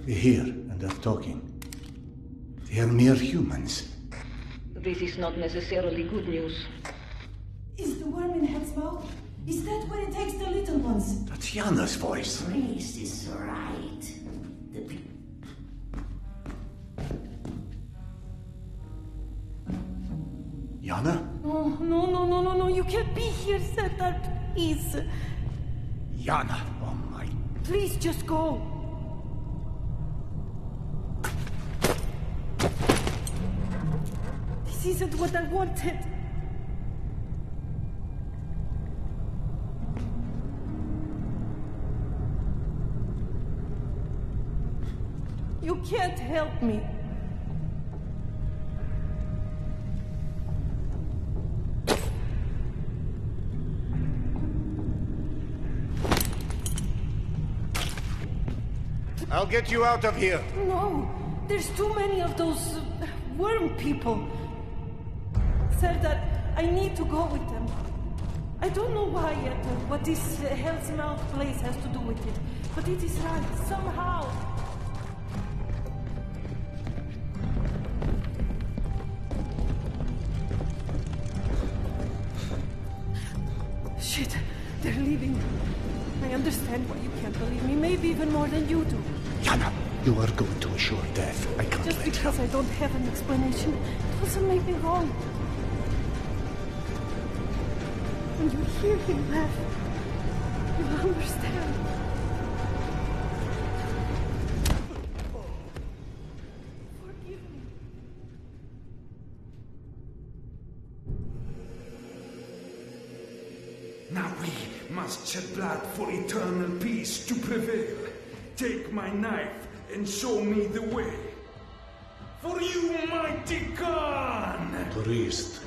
We're here and are talking. They are mere humans. This is not necessarily good news. Is the worm in Head's mouth? Is that where it takes the little ones? That's Yana's voice. Priest is right. Yana? Oh, no, you can't be here, Serdar, please. Yana, oh my... Please, just go. This isn't what I wanted. You can't help me. I'll get you out of here. No, there's too many of those worm people. Serdar, I need to go with them. I don't know why yet, what this Hell's Mouth place has to do with it, but it is right, somehow. Shit, they're leaving. I understand why you can't believe me, maybe even more than you do. Yana, you are going to a sure death. I can't Just let you. because I don't have an explanation doesn't make me wrong. When you hear him laugh, you'll understand. Forgive me. Now we must shed blood for eternal peace to prevail. Take my knife and show me the way. For you, mighty Khan! Priest,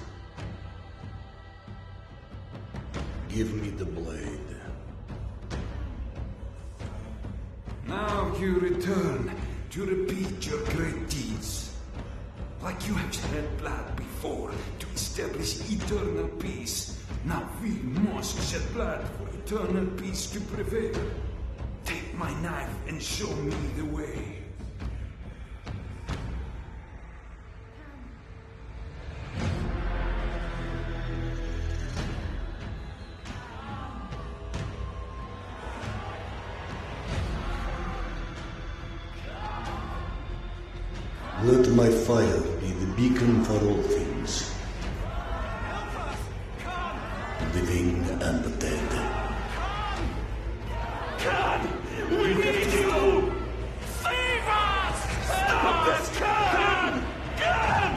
give me the blade. Now you return to repeat your great deeds. Like you have shed blood before to establish eternal peace. Now we must shed blood for eternal peace to prevail. Take my knife and show me the way. Let my fire be the beacon for all things, living and the dead. Khan! We need you! Save us! Stop this, Khan! Khan!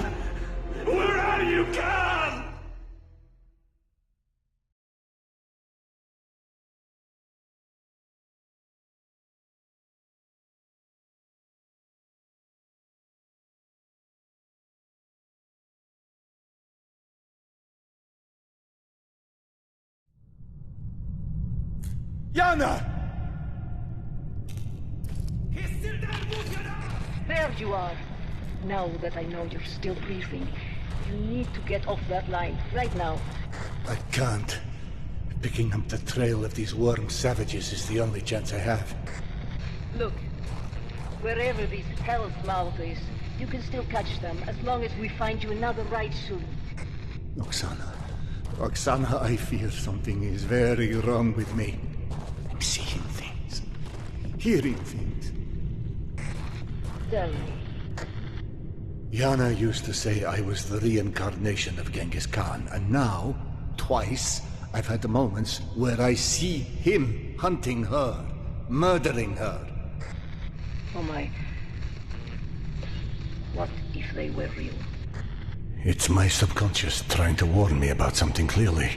Where are you, Khan? Yana! There you are. Now that I know you're still breathing, you need to get off that line, right now. I can't. Picking up the trail of these worm savages is the only chance I have. Look, wherever this hell's mouth is, you can still catch them as long as we find you another ride soon. Oksana, I fear something is very wrong with me. I'm seeing things, hearing things. Tell me. Yana used to say I was the reincarnation of Genghis Khan, and now, twice, I've had the moments where I see him hunting her, murdering her. Oh my. What if they were real? It's my subconscious trying to warn me about something clearly.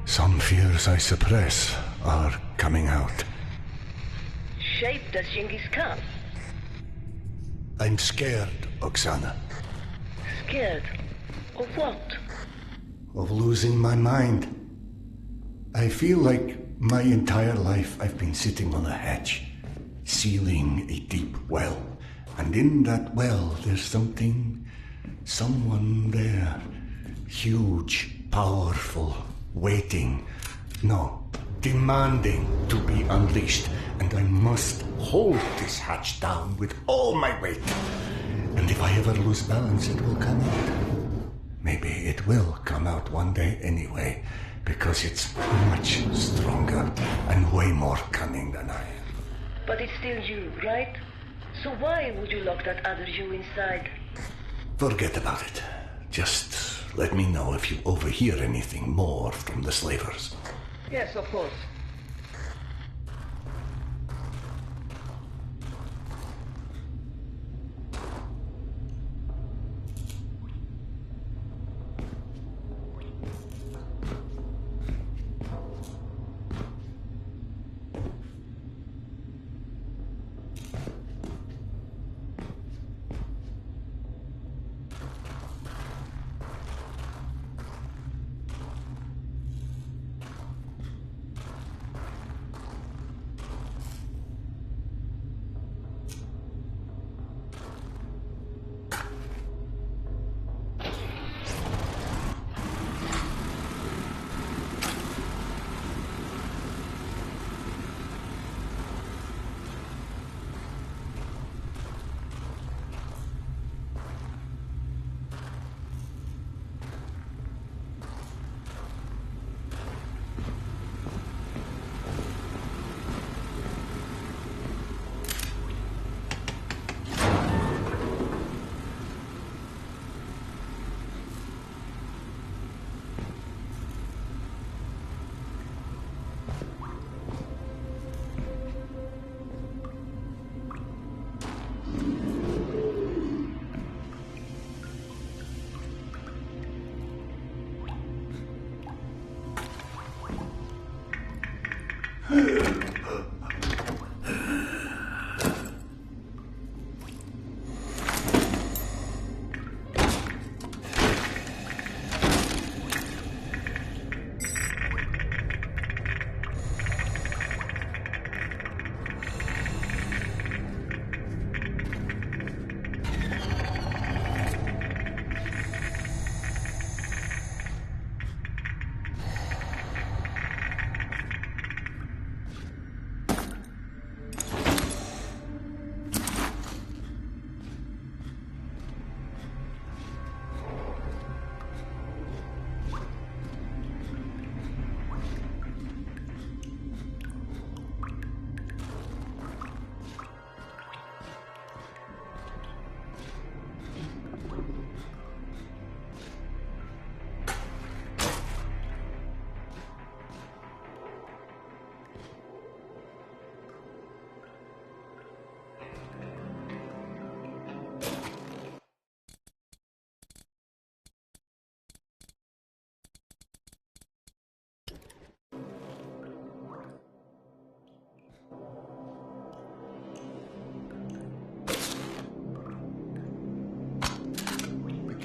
Some fears I suppress are coming out. Shaped as Genghis Khan? I'm scared, Oksana. Scared? Of what? Of losing my mind. I feel like my entire life I've been sitting on a hatch, sealing a deep well. And in that well, there's someone there. Huge, powerful, waiting. No, demanding to be unleashed. And I must hold this hatch down with all my weight. And if I ever lose balance, it will come out. Maybe it will come out one day anyway, because it's much stronger and way more cunning than I am. But it's still you, right? So why would you lock that other you inside? Forget about it. Just let me know if you overhear anything more from the slavers. Yes, of course.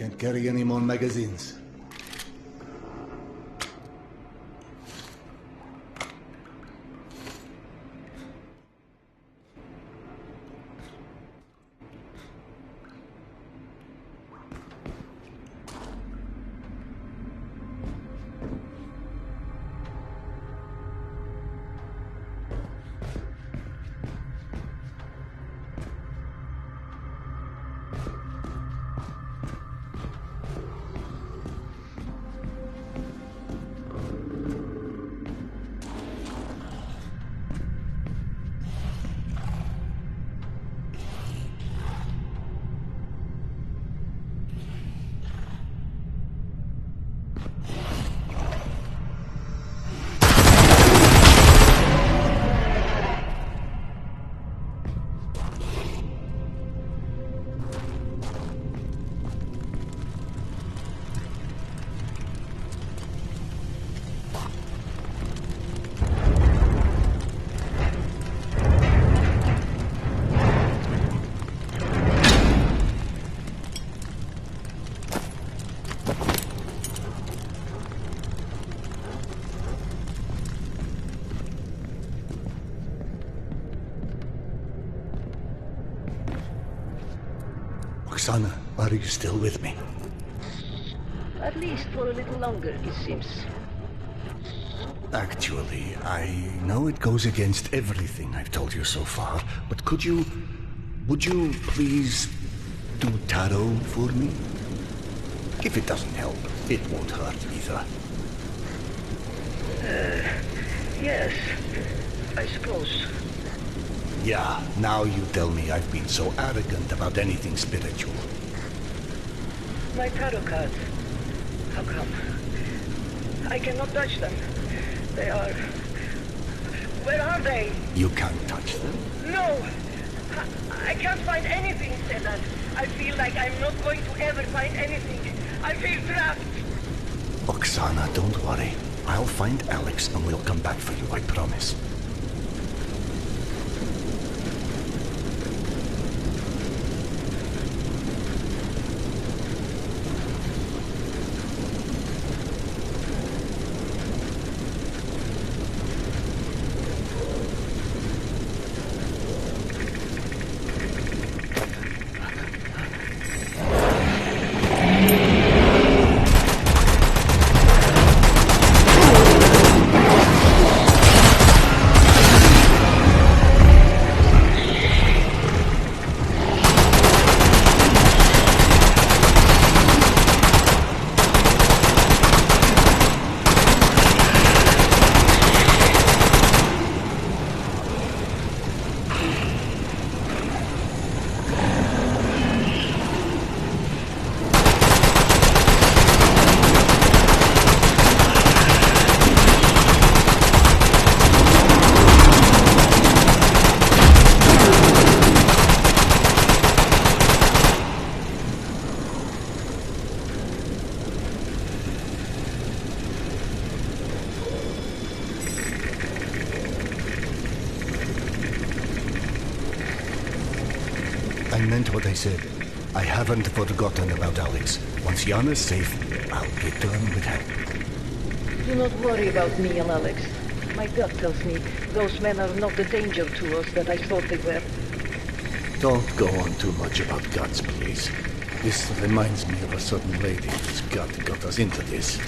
Can't carry any more magazines. Oksana, are you still with me? At least for a little longer, it seems. Actually, I know it goes against everything I've told you so far, but would you please do tarot for me? If it doesn't help, it won't hurt either. Yes, I suppose. Yeah, now you tell me I've been so arrogant about anything spiritual. My tarot cards. How come? I cannot touch them. They are... Where are they? You can't touch them? No! I can't find anything, Stellan. I feel like I'm not going to ever find anything. I feel trapped. Oksana, don't worry. I'll find Alex and we'll come back for you, I promise. I meant what I said. I haven't forgotten about Alex. Once Yana's safe, I'll return with help. Do not worry about me and Alex. My gut tells me those men are not the danger to us that I thought they were. Don't go on too much about guts, please. This reminds me of a certain lady whose gut got us into this.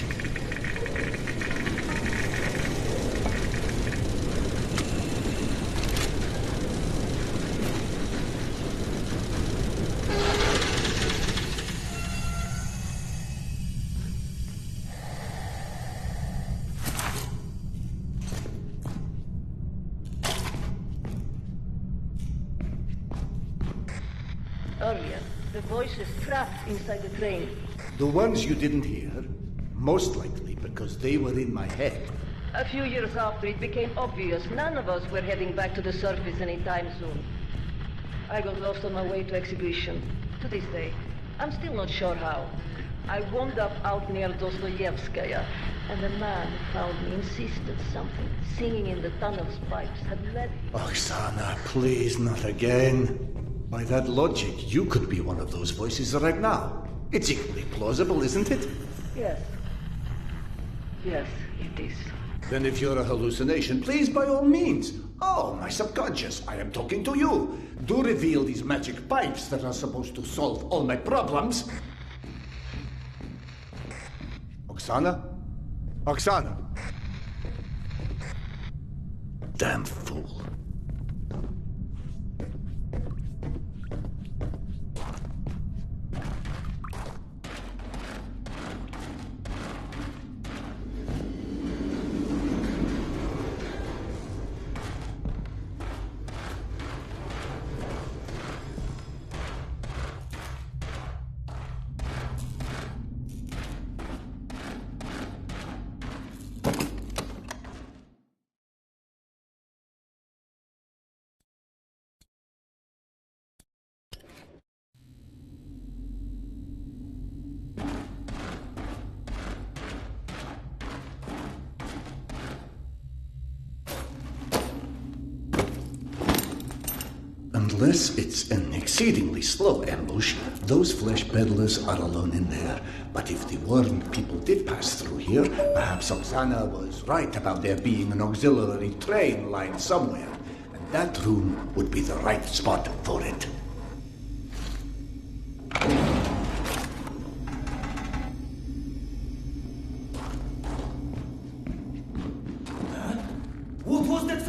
Earlier, the voices trapped inside the train. The ones you didn't hear, most likely because they were in my head. A few years after, it became obvious none of us were heading back to the surface anytime soon. I got lost on my way to exhibition. To this day, I'm still not sure how. I wound up out near Dostoevskaya, and the man who found me insisted something singing in the tunnel's pipes had led... Oksana, please, not again. By that logic, you could be one of those voices right now. It's equally plausible, isn't it? Yes. Yes, it is. Then if you're a hallucination, please, by all means. Oh, my subconscious, I am talking to you. Do reveal these magic pipes that are supposed to solve all my problems. Oksana? Oksana! Damn fool. Unless it's an exceedingly slow ambush, those flesh peddlers are alone in there. But if the warned people did pass through here, perhaps Oksana was right about there being an auxiliary train line somewhere. And that room would be the right spot for it. What was that?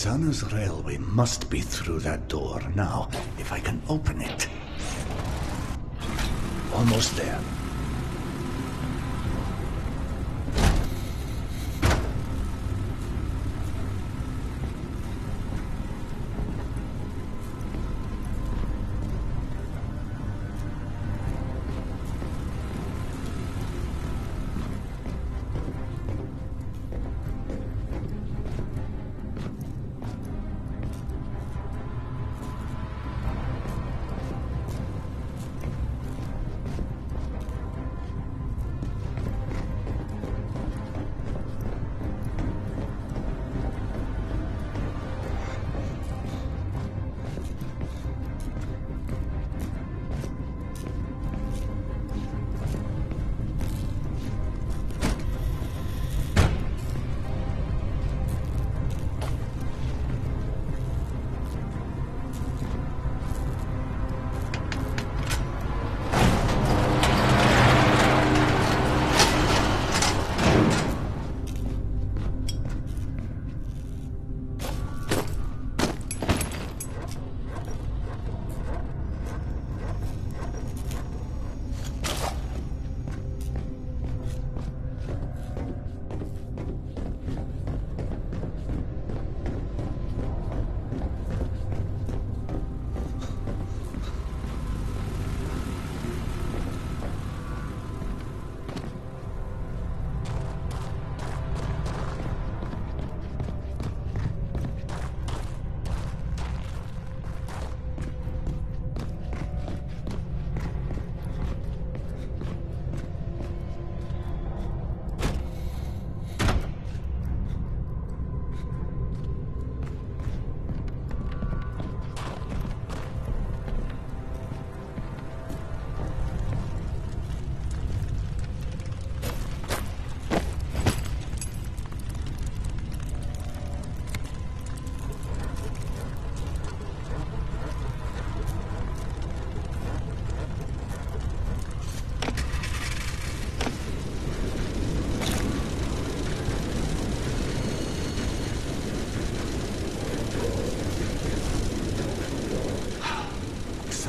Roxana's railway must be through that door. Now, if I can open it. Almost there.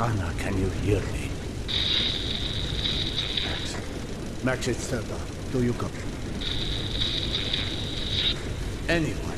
Roxana, can you hear me? Max, it's Serdar. Do you copy? Anyone?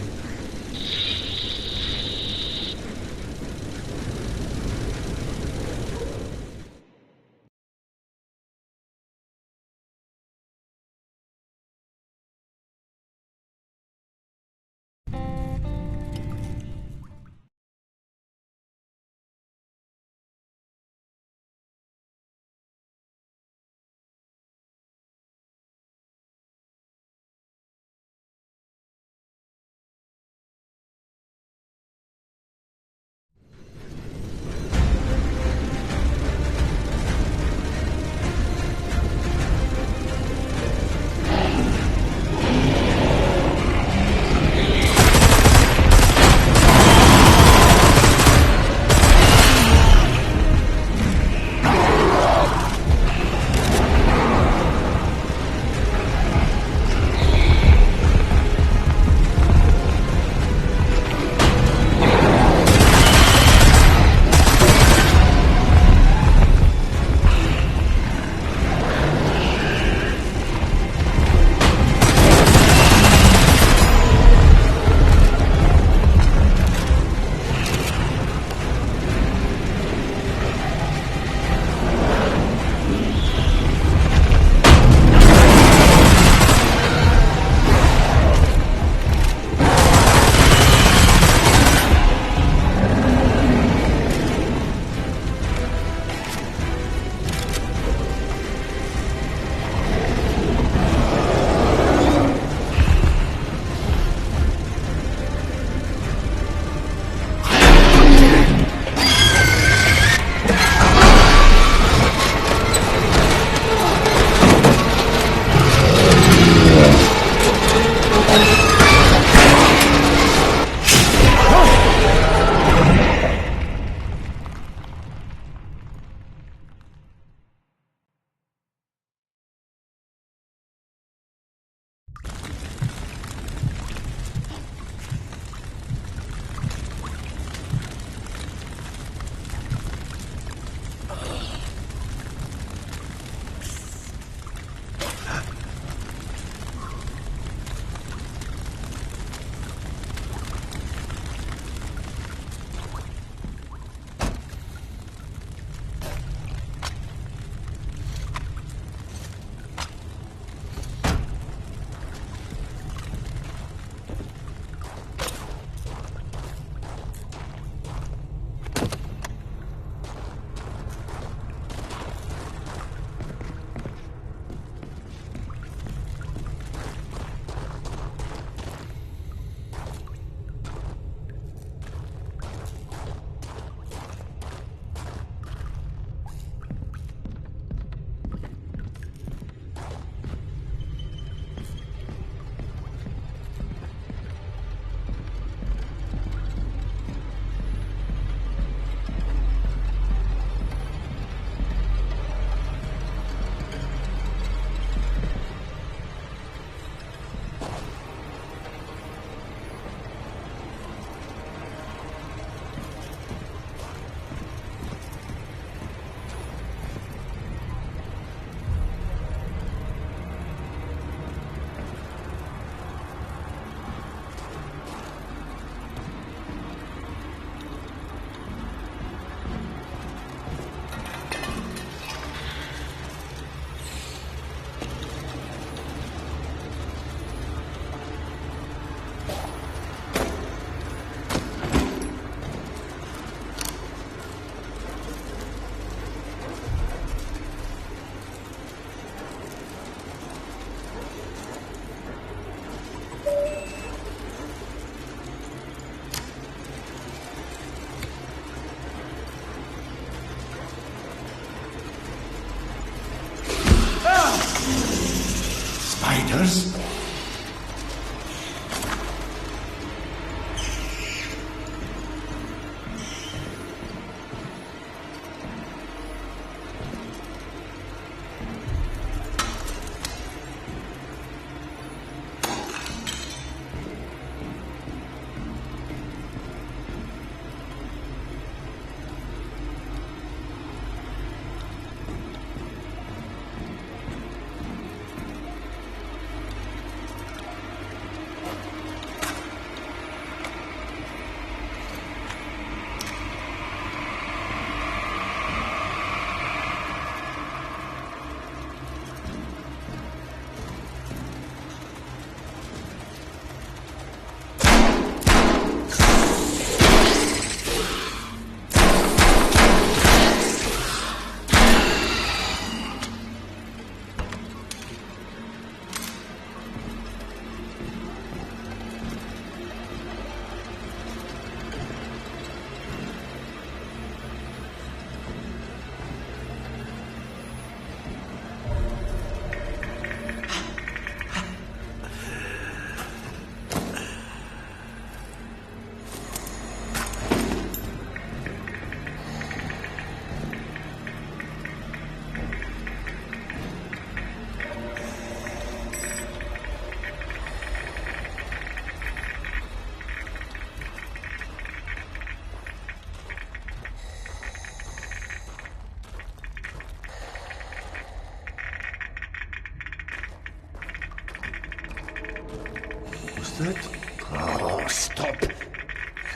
that? Oh, stop.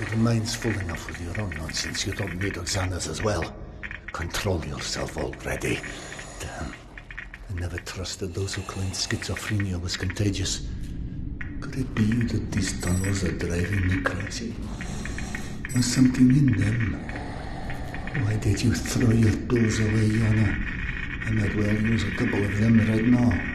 Your mind's full enough with your own nonsense. You don't need Oksana's as well. Control yourself already. Damn. I never trusted those who claimed schizophrenia was contagious. Could it be that these tunnels are driving me crazy? There's something in them. Why did you throw your pills away, Yana? I might well use a couple of them right now.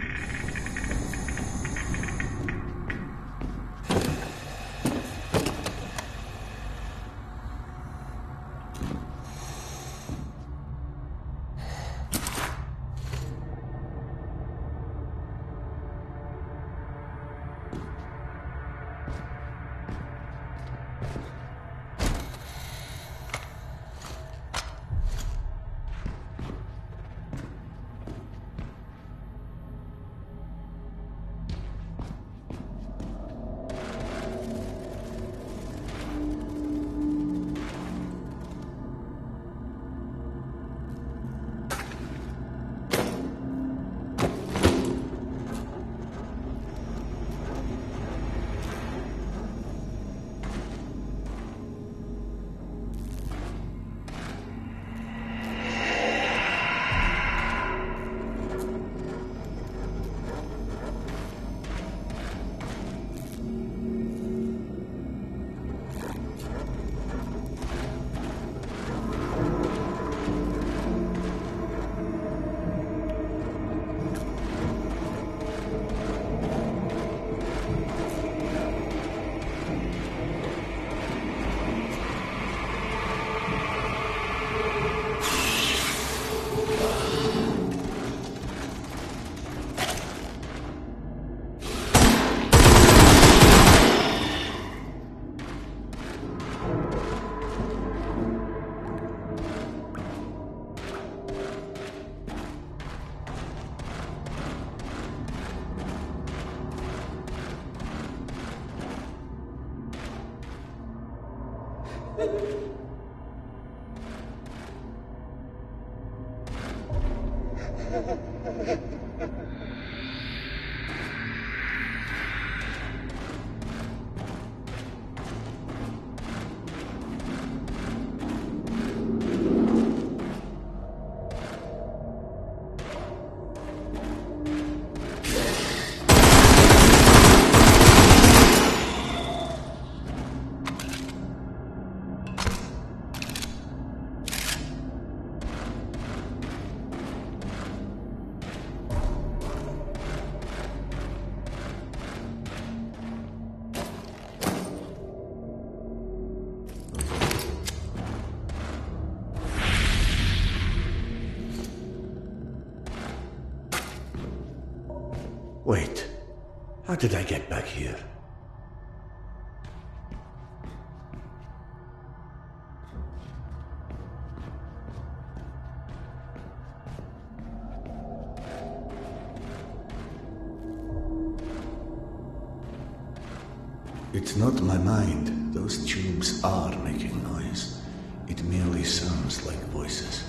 Wait, how did I get back here? It's not my mind. Those tubes are making noise. It merely sounds like voices.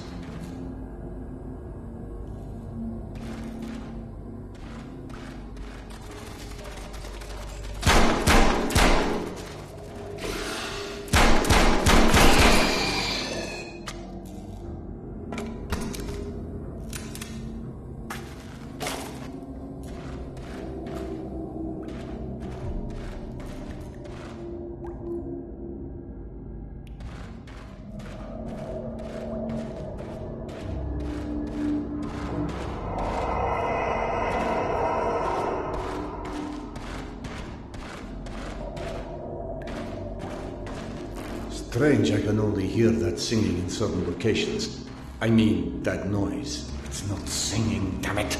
Strange I can only hear that singing in certain locations. I mean, that noise. It's not singing, damn it.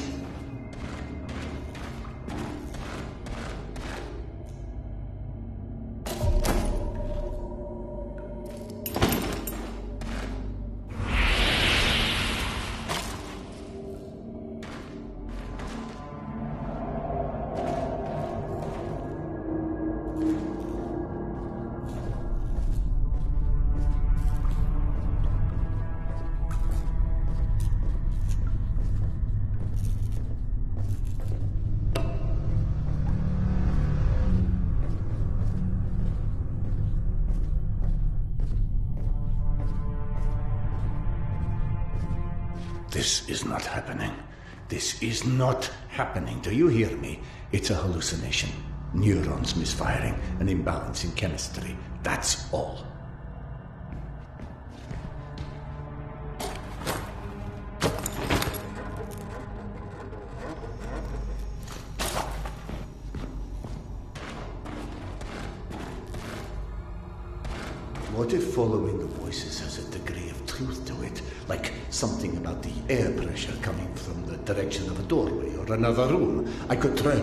This is not happening. This is not happening. Do you hear me? It's a hallucination. Neurons misfiring, an imbalance in chemistry. That's all. What if following the voices has a degree of truth to it? Like something about the air pressure coming from the direction of a doorway or another room? I could try.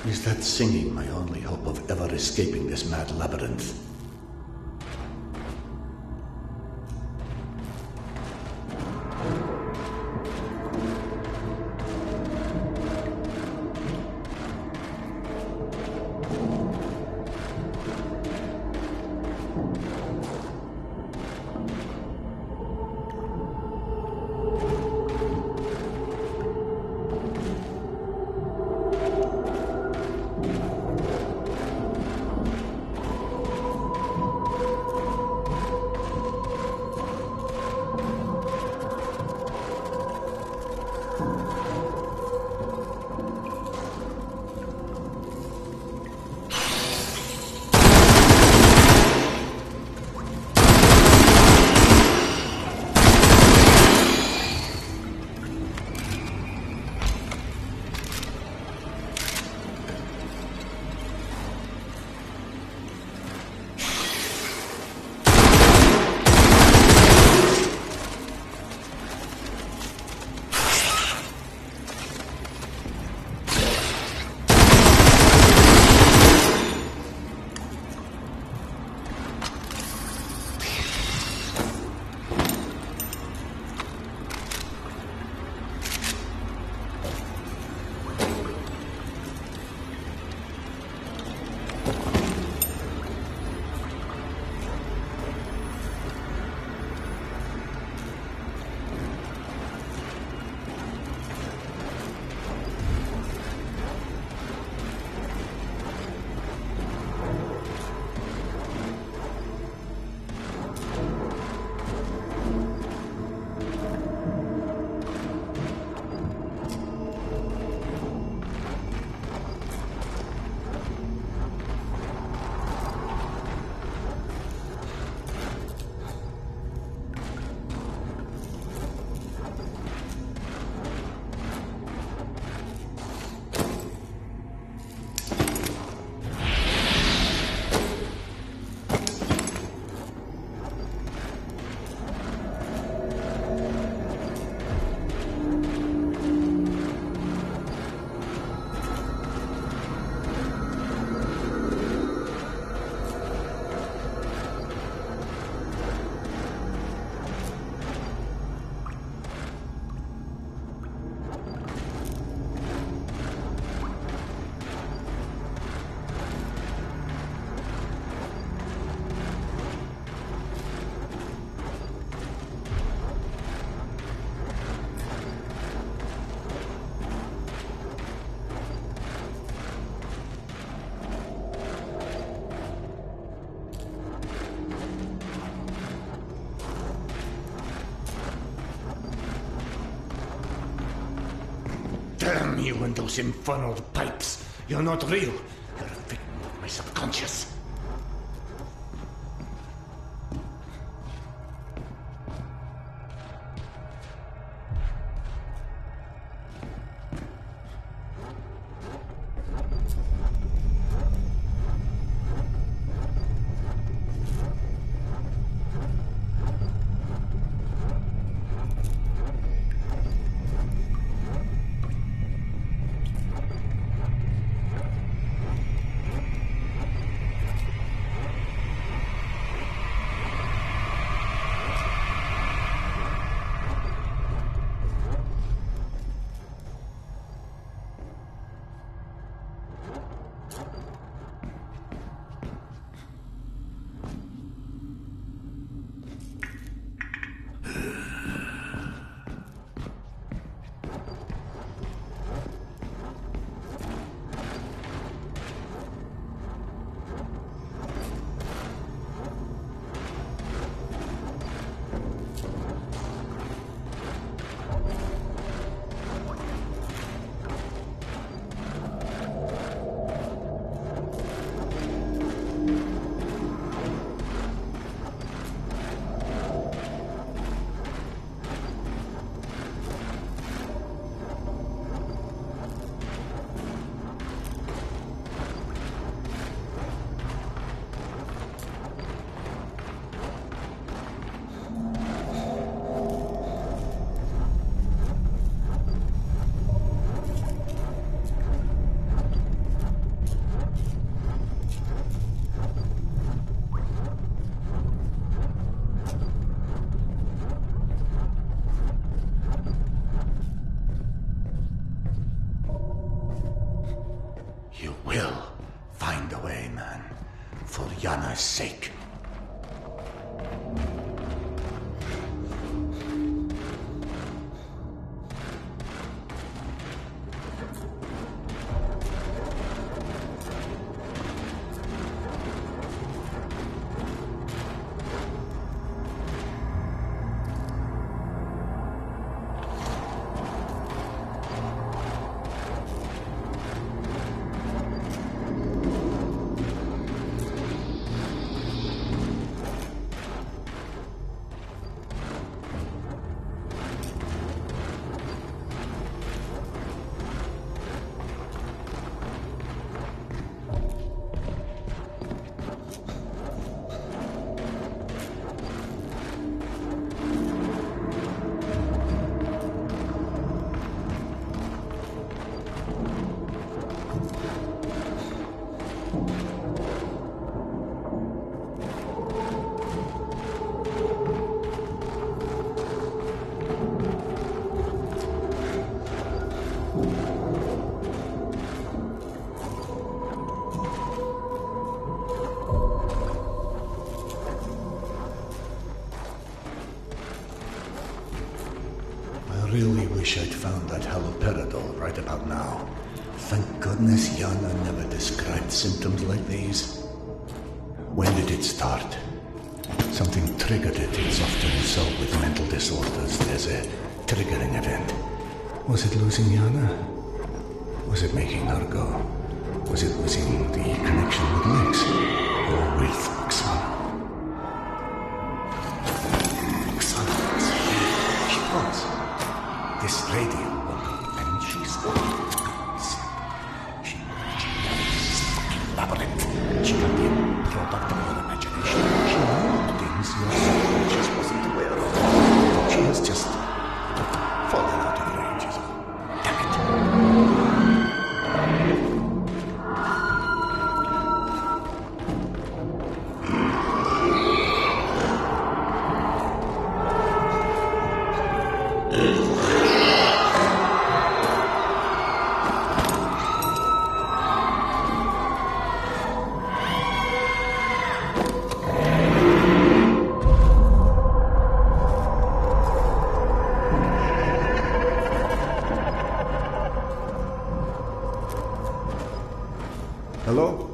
Is that singing my only hope of ever escaping this mad labyrinth? Damn you and those infernal pipes. You're not real. You're a victim of my subconscious. Yana's sake. I really wish I'd found that haloperidol right about now. Thank goodness Yana never described symptoms like these. When did it start? Something triggered it. It's often so with mental disorders. There's a triggering event. Was it losing Yana? Was it making her go? Was it losing the connection with Lex? Or with Xana? Xana was here. She was. This lady woke up and she spoke. She labyrinth. She got the product of her imagination. She knew things your subconscious wasn't aware of. She has just fallen out of range, is all. Damn it. Hello?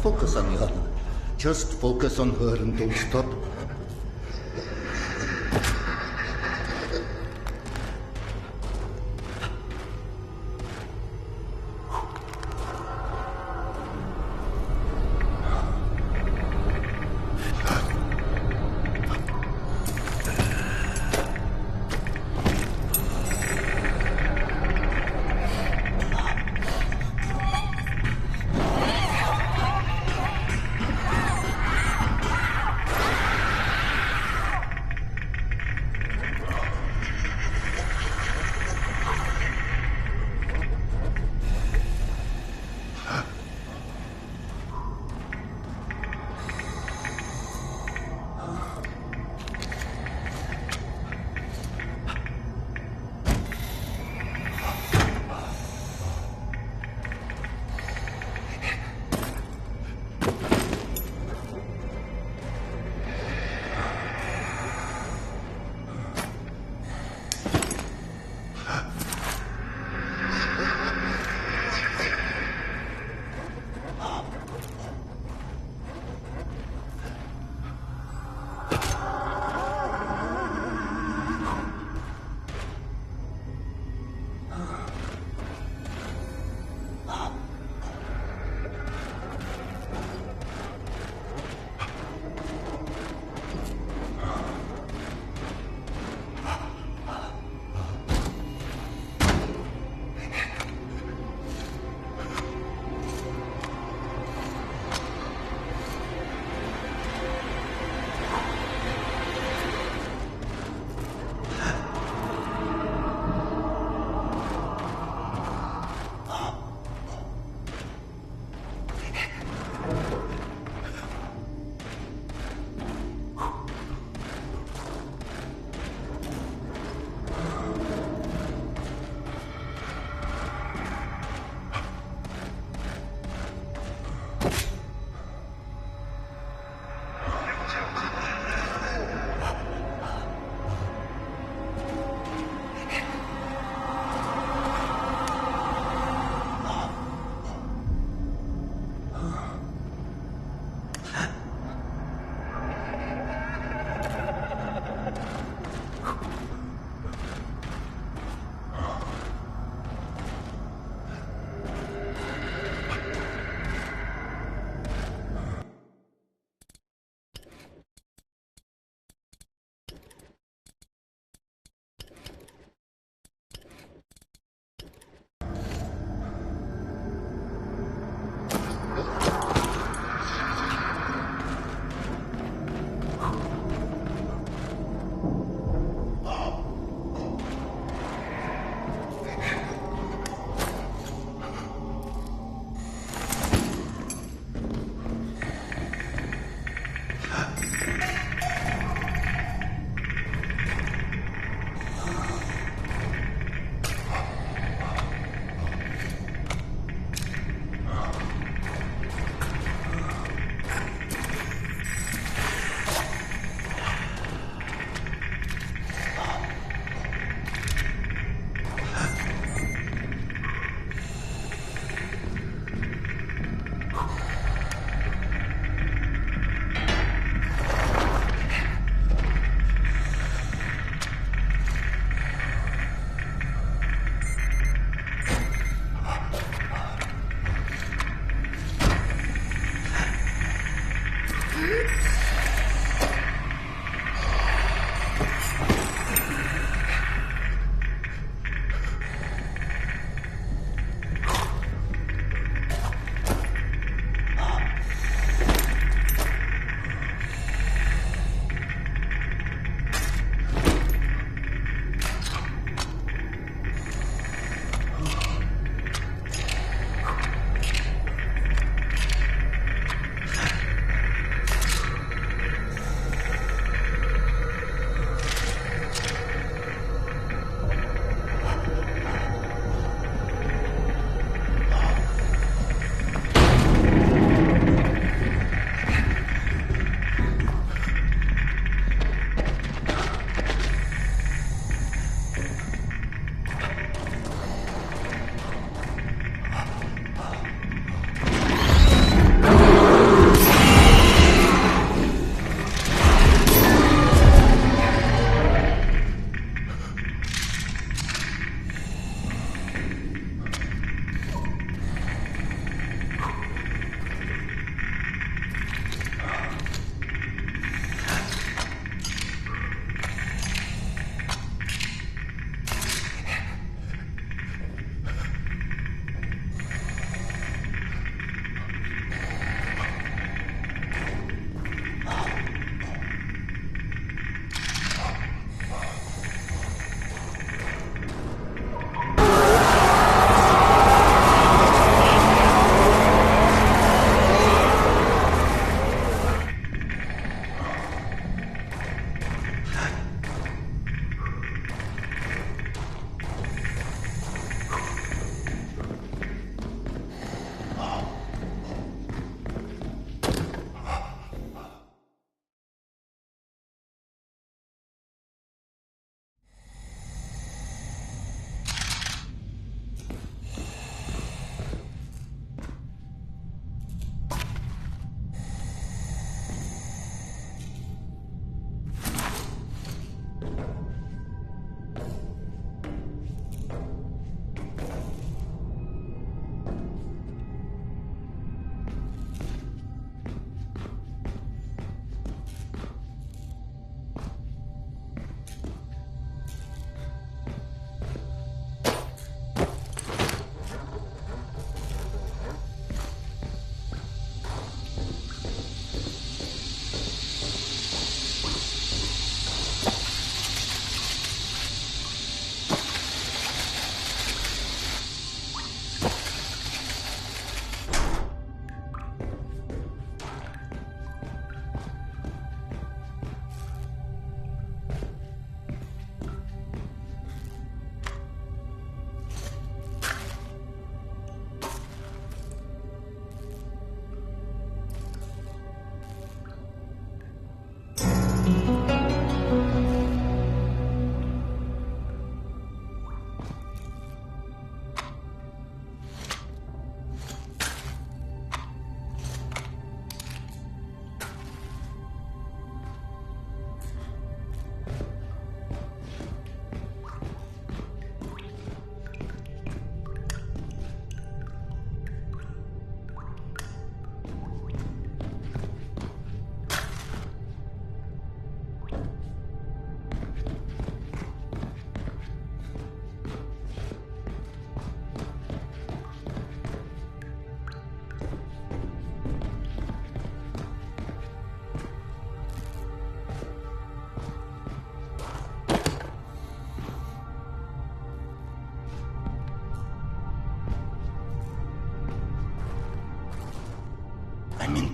Focus on Yana. Just focus on her and don't stop.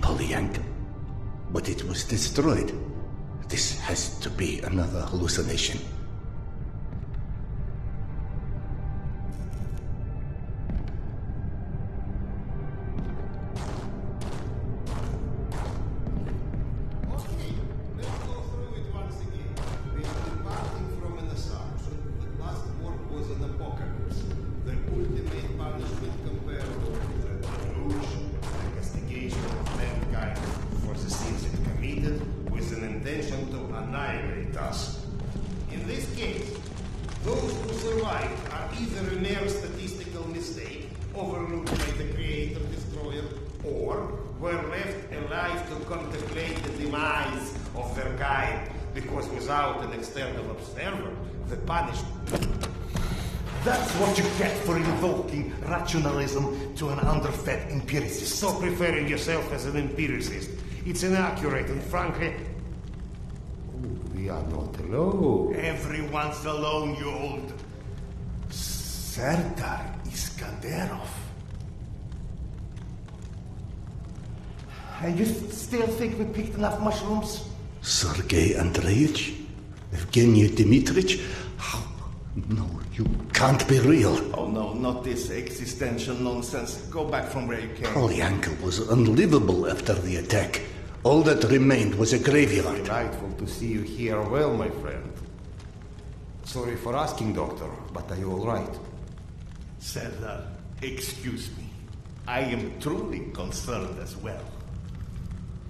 Polyank. But it was destroyed. This has to be another hallucination. In this case, those who survived are either a mere statistical mistake overlooked by the creator-destroyer, or were left alive to contemplate the demise of their kind, because without an external observer, the punishment... That's what you get for invoking rationalism to an underfed empiricist. Stop referring yourself as an empiricist. It's inaccurate and frankly... We are not alone. Everyone's alone, you old... Serdar Iskanderov. And you still think we picked enough mushrooms? Sergei Andreevich? Evgeny Dmitrich? How? No, you can't be real. Oh no, not this existential nonsense. Go back from where you came. Polyanka was unlivable after the attack. All that remained was a graveyard. Delightful to see you here well, my friend. Sorry for asking, Doctor, but are you all right? Serdar, excuse me. I am truly concerned as well.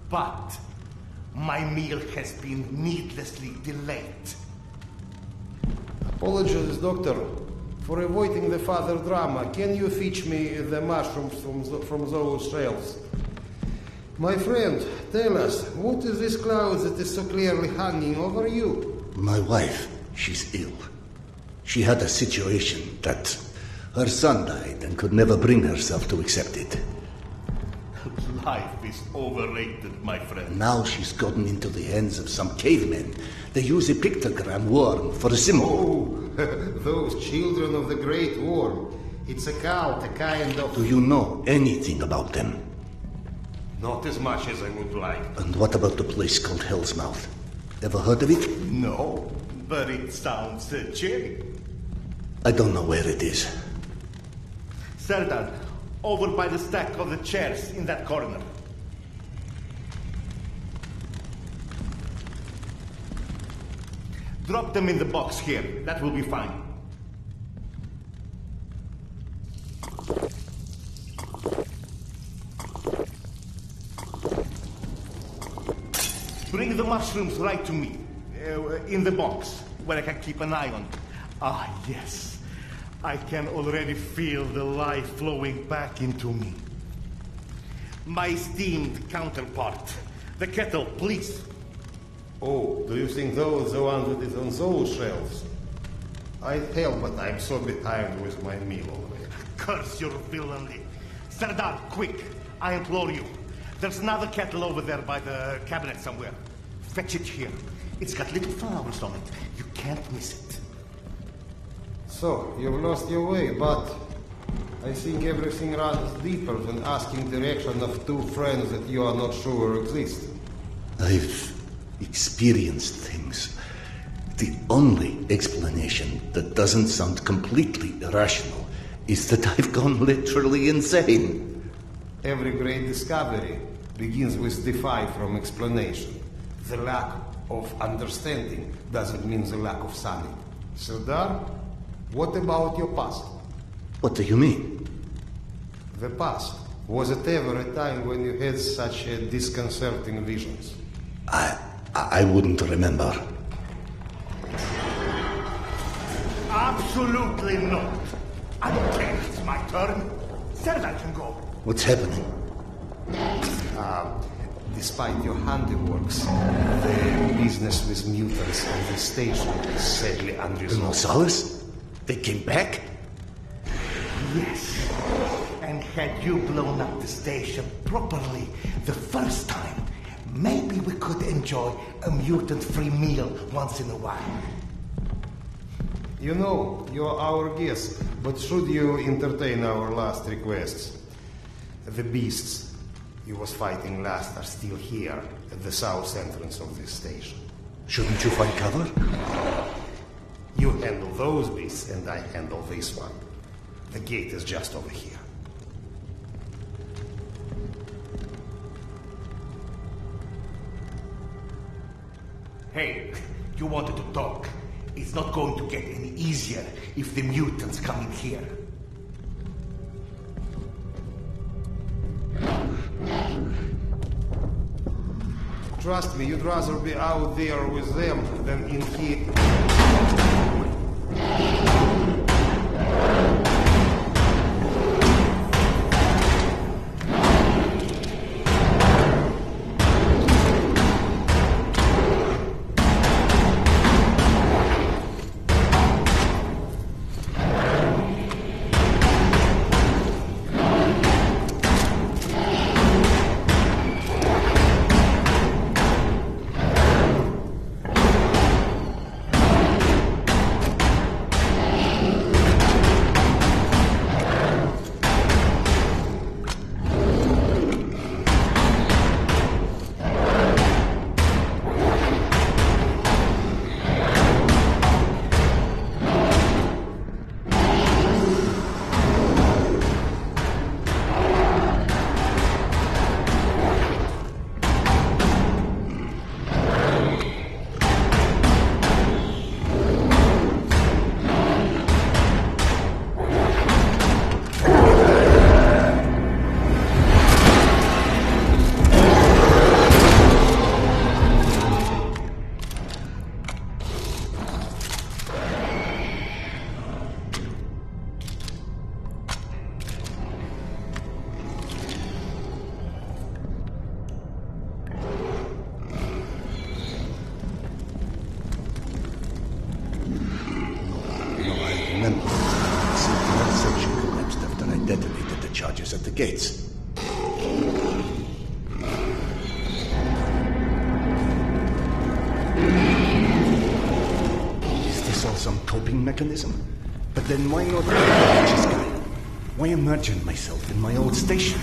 But my meal has been needlessly delayed. Apologies, Doctor, for avoiding the further drama. Can you fetch me the mushrooms from those shelves? My friend, tell us, what is this cloud that is so clearly hanging over you? My wife, she's ill. She had a situation that her son died and could never bring herself to accept it. Life is overrated, my friend. Now she's gotten into the hands of some cavemen. They use a pictogram worm for a symbol. Oh, those children of the Great Worm. It's a cult, a kind of... Do you know anything about them? Not as much as I would like. And what about the place called Hell's Mouth? Ever heard of it? No, but it sounds cheery. I don't know where it is. Serdar, over by the stack of the chairs in that corner. Drop them in the box here. That will be fine. Bring the mushrooms right to me. In the box, where I can keep an eye on them. Ah, yes. I can already feel the life flowing back into me. My esteemed counterpart. The kettle, please. Oh, do you think those are the ones that is on those shelves? I'd help, but I'm so behind with my meal already. Curse your villainy. Serdar, quick. I implore you. There's another kettle over there by the cabinet somewhere. Fetch it here. It's got little flowers on it. You can't miss it. So, you've lost your way, but I think everything runs deeper than asking direction of two friends that you are not sure exist. I've experienced things. The only explanation that doesn't sound completely irrational is that I've gone literally insane. Every great discovery begins with defy from explanation. The lack of understanding doesn't mean the lack of sanity. Serdar, what about your past? What do you mean? The past. Was it ever a time when you had such disconcerting visions? I wouldn't remember. Absolutely not. I don't care. It's my turn. Serdar can go. What's happening? Despite your handiworks, the business with mutants on the station is sadly The unresolved. Gonzales? They came back? Yes. And had you blown up the station properly the first time, maybe we could enjoy a mutant-free meal once in a while. You know, you're our guest, but should you entertain our last requests? The beasts, you was fighting last are still here at the south entrance of this station. Shouldn't you find cover? You handle those beasts and I handle this one. The gate is just over here. Hey, you wanted to talk. It's not going to get any easier if the mutants come in here. Trust me, you'd rather be out there with them than in here. Detonated the charges at the gates. Is this all some coping mechanism? But then why not the righteous guy? Why imagine myself in my old station?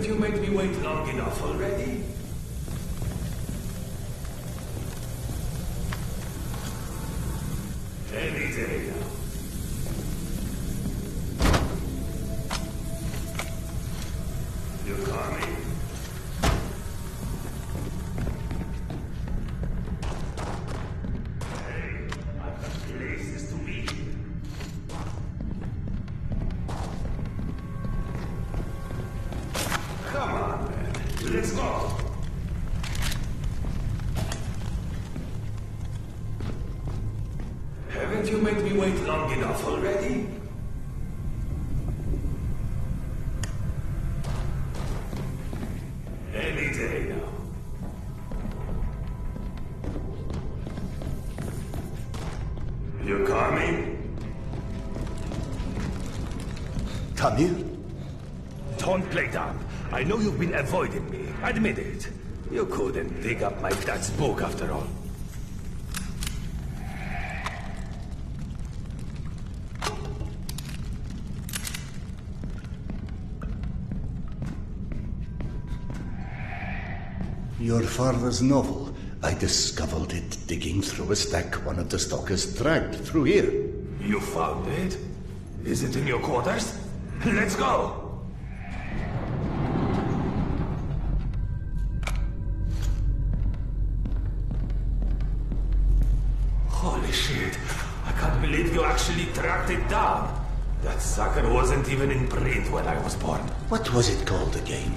Haven't you made me wait long enough already? Any day now. You coming? Hey, I've got places to be. Come on, man. Let's go. Haven't you made me wait long enough already? Any day now. You coming? Tamir? Don't play dumb. I know you've been avoiding me. Admit it. You couldn't dig up my dad's book after all. Your father's novel. I discovered it digging through a stack one of the stalkers dragged through here. You found it? Is it in your quarters? Let's go! Holy shit. I can't believe you actually tracked it down. That sucker wasn't even in print when I was born. What was it called again?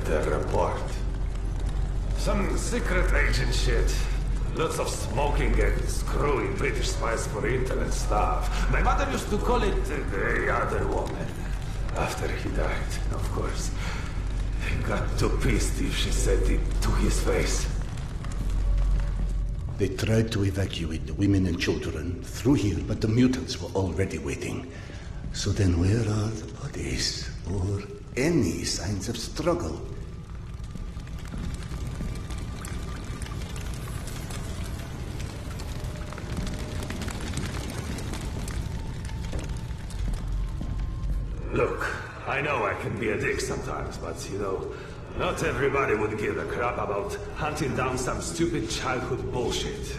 The report. Some secret agent shit. Lots of smoking and screwing British spies for internet stuff. My mother used to call it the other woman. After he died, of course. He got too pissed if she said it to his face. They tried to evacuate the women and children through here, but the mutants were already waiting. So then where are the bodies? Or any signs of struggle? Look, I know I can be a dick sometimes, but you know, not everybody would give a crap about hunting down some stupid childhood bullshit.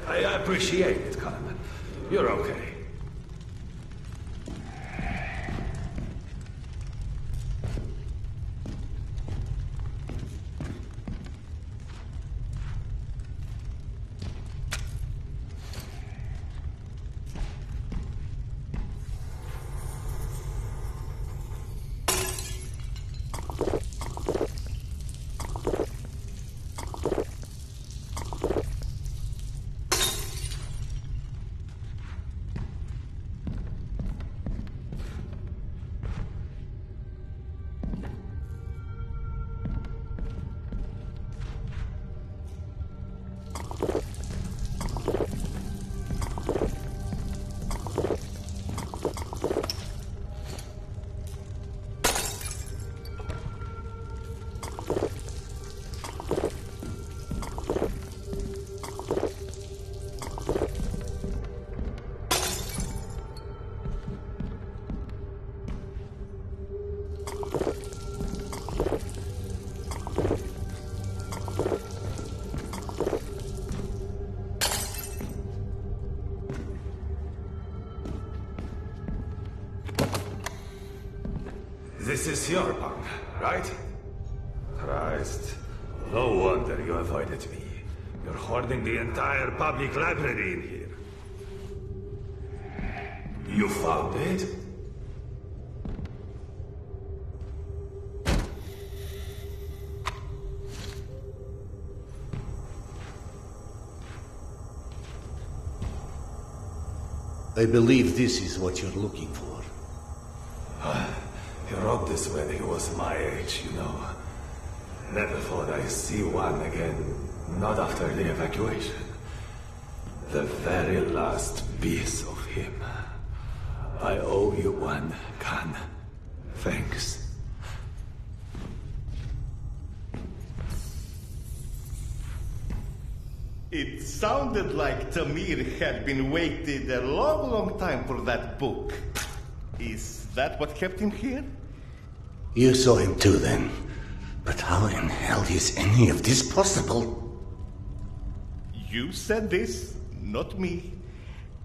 I appreciate it, Coleman. You're okay. This is your bunk, right? Christ. No wonder you avoided me. You're hoarding the entire public library in here. You found it? I believe this is what you're looking for. He wrote this when he was my age, you know. Never thought I'd see one again, not after the evacuation. The very last piece of him. I owe you one, Khan. Thanks. It sounded like Tamir had been waiting a long, long time for that book. Is that what kept him here? You saw him too, then. But how in hell is any of this possible? You said this, not me.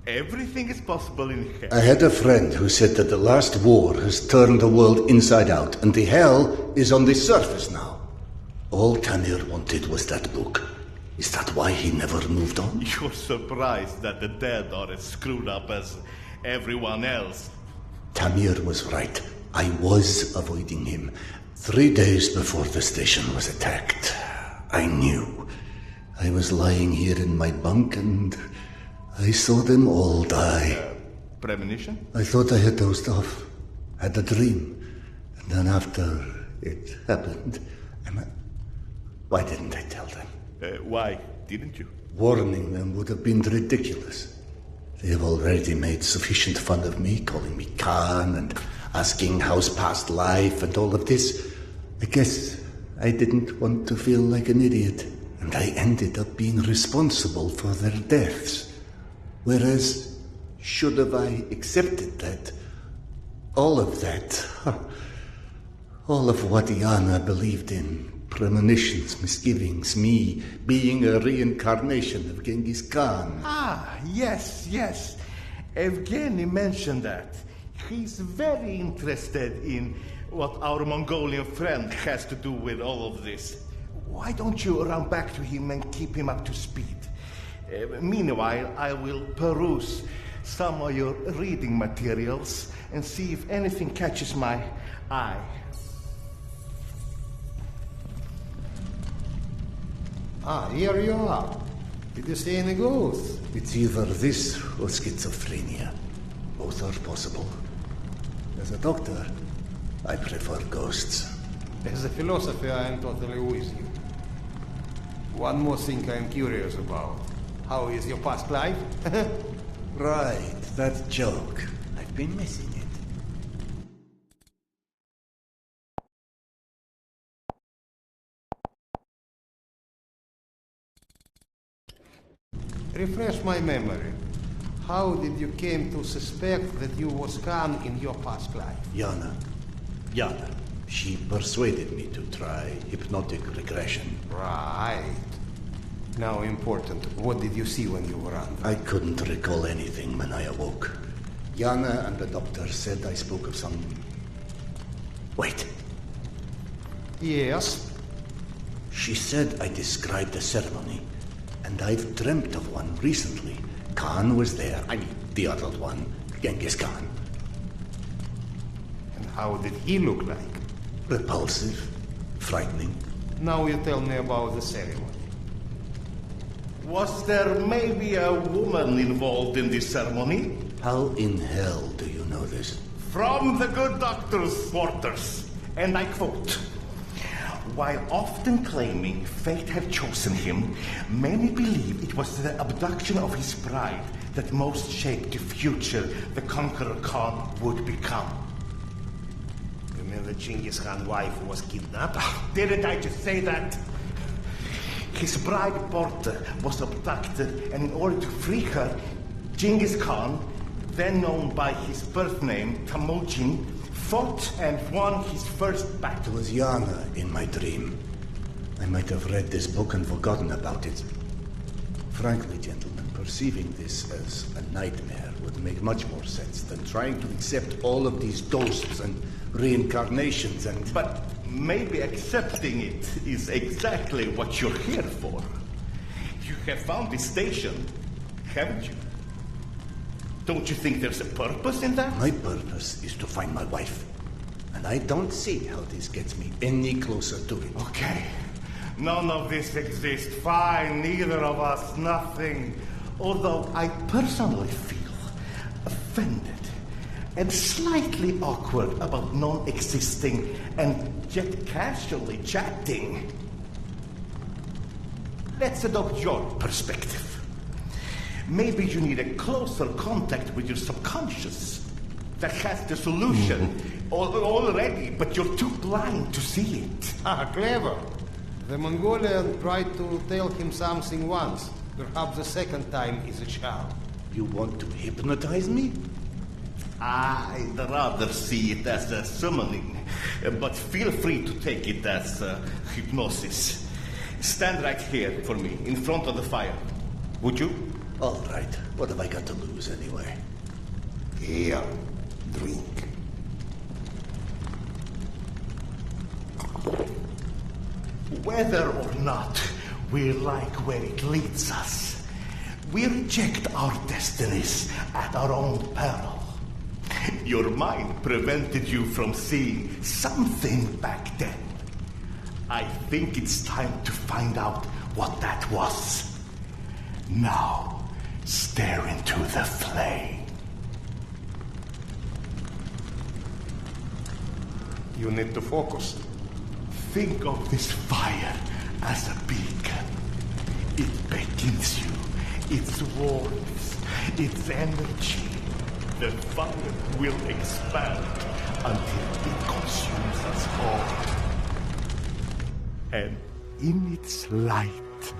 Everything is possible in hell. I had a friend who said that the last war has turned the world inside out, and the hell is on the surface now. All Tamir wanted was that book. Is that why he never moved on? You're surprised that the dead are as screwed up as everyone else. Tamir was right. I was avoiding him. 3 days before the station was attacked. I knew. I was lying here in my bunk and I saw them all die. Premonition? I thought I had dozed off. Had a dream. And then after it happened, why didn't I tell them? Why didn't you? Warning them would have been ridiculous. They have already made sufficient fun of me, calling me Khan and asking how's past life and all of this. I guess I didn't want to feel like an idiot, and I ended up being responsible for their deaths. Whereas, should have I accepted that, all of what Yana believed in, premonitions, misgivings, me being a reincarnation of Genghis Khan. Ah, yes. Evgeny mentioned that. He's very interested in what our Mongolian friend has to do with all of this. Why don't you run back to him and keep him up to speed? Meanwhile, I will peruse some of your reading materials and see if anything catches my eye. Ah, here you are. Did you see any ghosts? It's either this or schizophrenia. Both are possible. As a doctor, I prefer ghosts. As a philosopher, I am totally with you. One more thing I am curious about. How is your past life? Right, that joke. I've been missing it. Refresh my memory. How did you came to suspect that you was Khan in your past life? Yana. She persuaded me to try hypnotic regression. Right. Now important, what did you see when you were under? I couldn't recall anything when I awoke. Yana and the doctor said I spoke of some... Wait. Yes? She said I described a ceremony, and I've dreamt of one recently. Khan was there. I mean, the other one, Genghis Khan. And how did he look like? Repulsive, frightening. Now you tell me about the ceremony. Was there maybe a woman involved in this ceremony? How in hell do you know this? From the good doctor's quarters, and I quote, "While often claiming fate had chosen him, many believe it was the abduction of his bride that most shaped the future the conqueror Khan would become." You mean the Genghis Khan wife was kidnapped? Didn't I just say that? His bride Porta was abducted, and in order to free her, Genghis Khan, then known by his birth name Temujin, fought and won his first It battle. was Yana in my dream. I might have read this book and forgotten about it. Frankly, gentlemen, perceiving this as a nightmare would make much more sense than trying to accept all of these ghosts and reincarnations and... But maybe accepting it is exactly what you're here for. You have found this station, haven't you? Don't you think there's a purpose in that? My purpose is to find my wife. And I don't see how this gets me any closer to it. Okay. None of this exists. Fine, neither of us, nothing. Although I personally feel offended and slightly awkward about non-existing and yet casually chatting. Let's adopt your perspective. Maybe you need a closer contact with your subconscious that has the solution already, but you're too blind to see it. Ah, clever. The Mongolian tried to tell him something once. Perhaps the second time is a charm. You want to hypnotize me? I'd rather see it as a summoning, but feel free to take it as hypnosis. Stand right here for me, in front of the fire. Would you? All right. What have I got to lose anyway? Here, drink. Whether or not we like where it leads us, we reject our destinies at our own peril. Your mind prevented you from seeing something back then. I think it's time to find out what that was. Now, stare into the flame. You need to focus. Think of this fire as a beacon. It beckons you, its warmth, its energy. The fire will expand until it consumes us all. And in its light,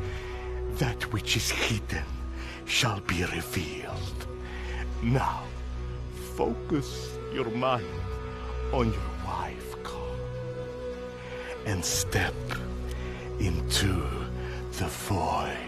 that which is hidden shall be revealed. Now, focus your mind on your wife, Carl, and step into the void.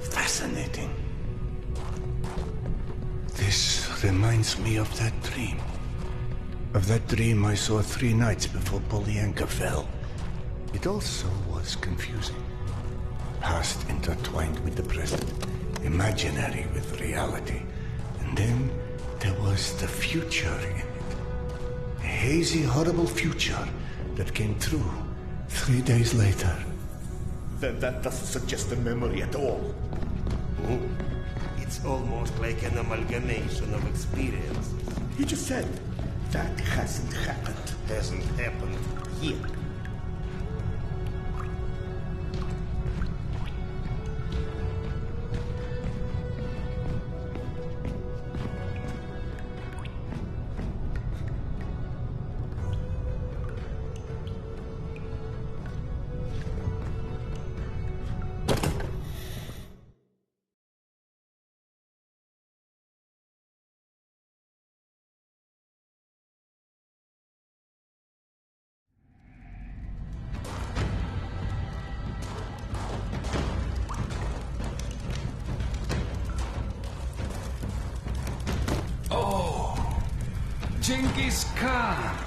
Fascinating. This reminds me of that dream. Of that dream I saw 3 nights before Polyanka fell. It also was confusing. Past intertwined with the present, imaginary with reality. And then there was the future in it. A hazy, horrible future that came true 3 days later. That doesn't suggest a memory at all. Oh, it's almost like an amalgamation of experiences. You just said that hasn't happened. Hasn't happened yet. Genghis Khan,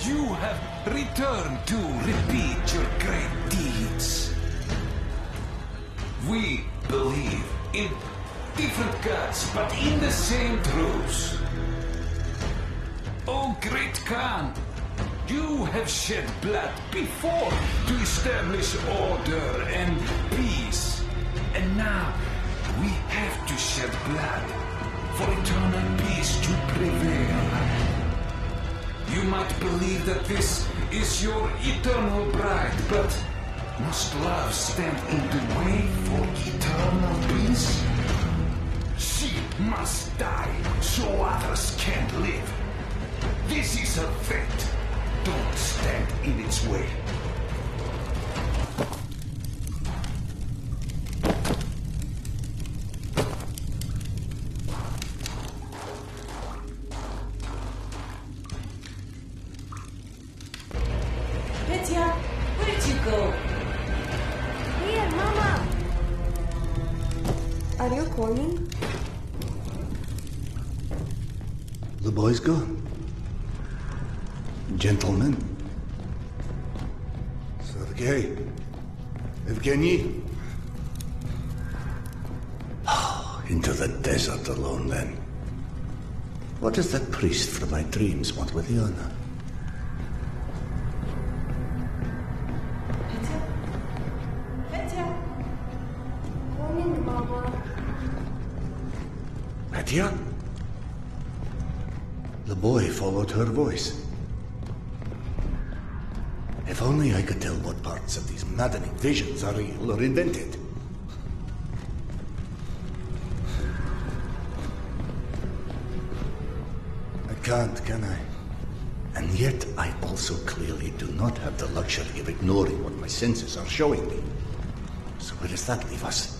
you have returned to repeat your great deeds. We believe in different gods, but in the same truths. Oh, great Khan, you have shed blood before to establish order and peace. And now we have to shed blood for eternal peace to prevail. You might believe that this is your eternal bride, but must love stand in the way for eternal peace? She must die so others can live. This is her fate. Don't stand in its way. Where'd you go? Here, Mama! Are you coming? The boys go. Gentlemen. Sergei. Evgeny. Into the desert alone, then. What does that priest from my dreams want with Iona? Petya? The boy followed her voice. If only I could tell what parts of these maddening visions are real or invented. I can't, can I? And yet I also clearly do not have the luxury of ignoring what my senses are showing me. So where does that leave us?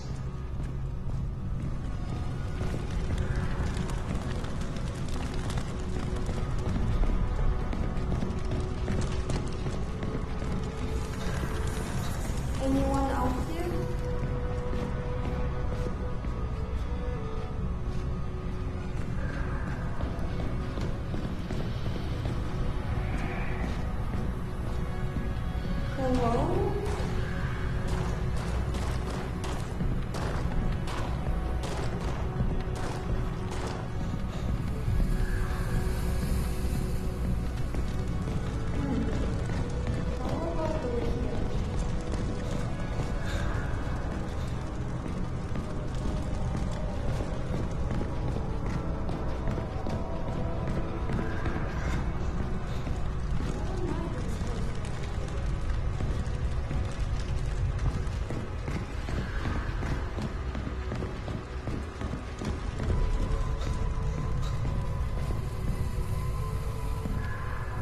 Anyone out there? Hello? How about over here?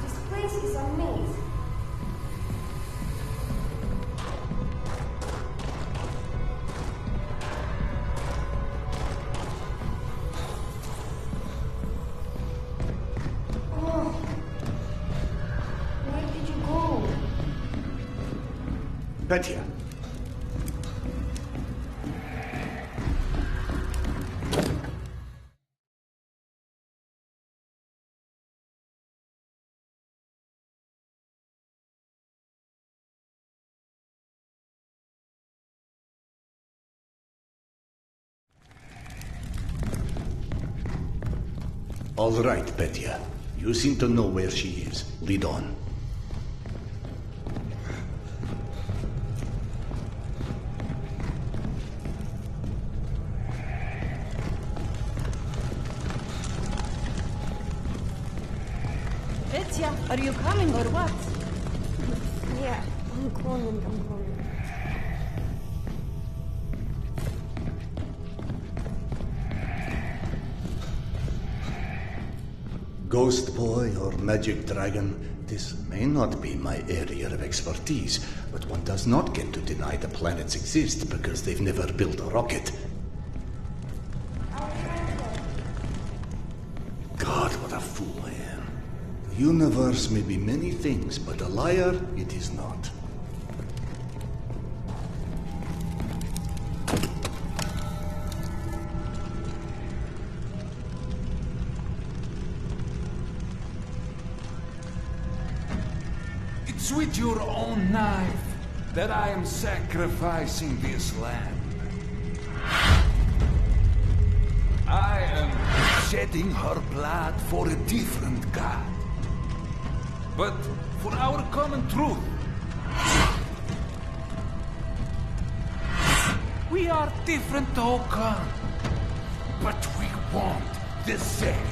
This place is a maze. Oh, where did you go? Petya. All right, Petya. You seem to know where she is. Lead on. Petya, are you coming or what? Yeah, I'm coming. Ghost boy or magic dragon, this may not be my area of expertise, but one does not get to deny the planets exist because they've never built a rocket. God, what a fool I am. The universe may be many things, but a liar it is not. It's with your own knife that I am sacrificing this land. I am shedding her blood for a different god. But for our common truth. We are different, Oka, but we want the same.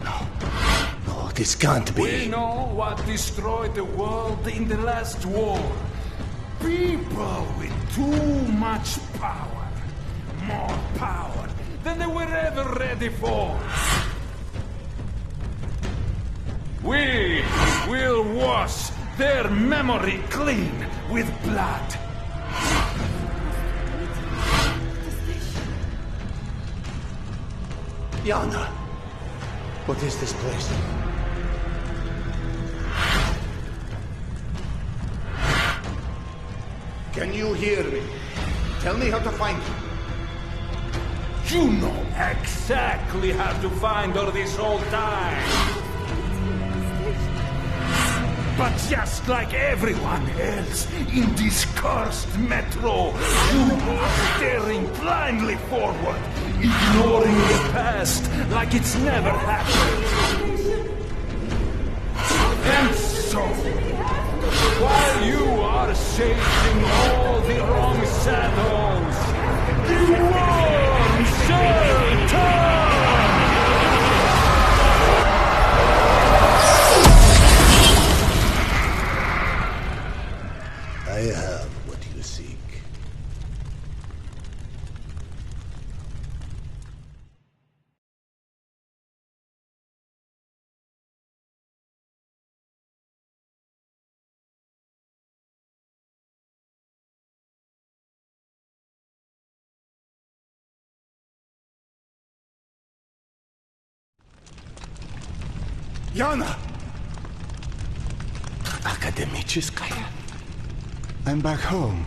No, this can't be. We know what destroyed the world in the last war. People with too much power. More power than they were ever ready for. We will wash their memory clean with blood. Yana, what is this place? Can you hear me? Tell me how to find you. You know exactly how to find her this whole time. But just like everyone else in this cursed metro, you are staring blindly forward, ignoring the past like it's never happened. And so, while you are chasing all the wrong shadows, Yana! Akademicheskaya. I'm back home.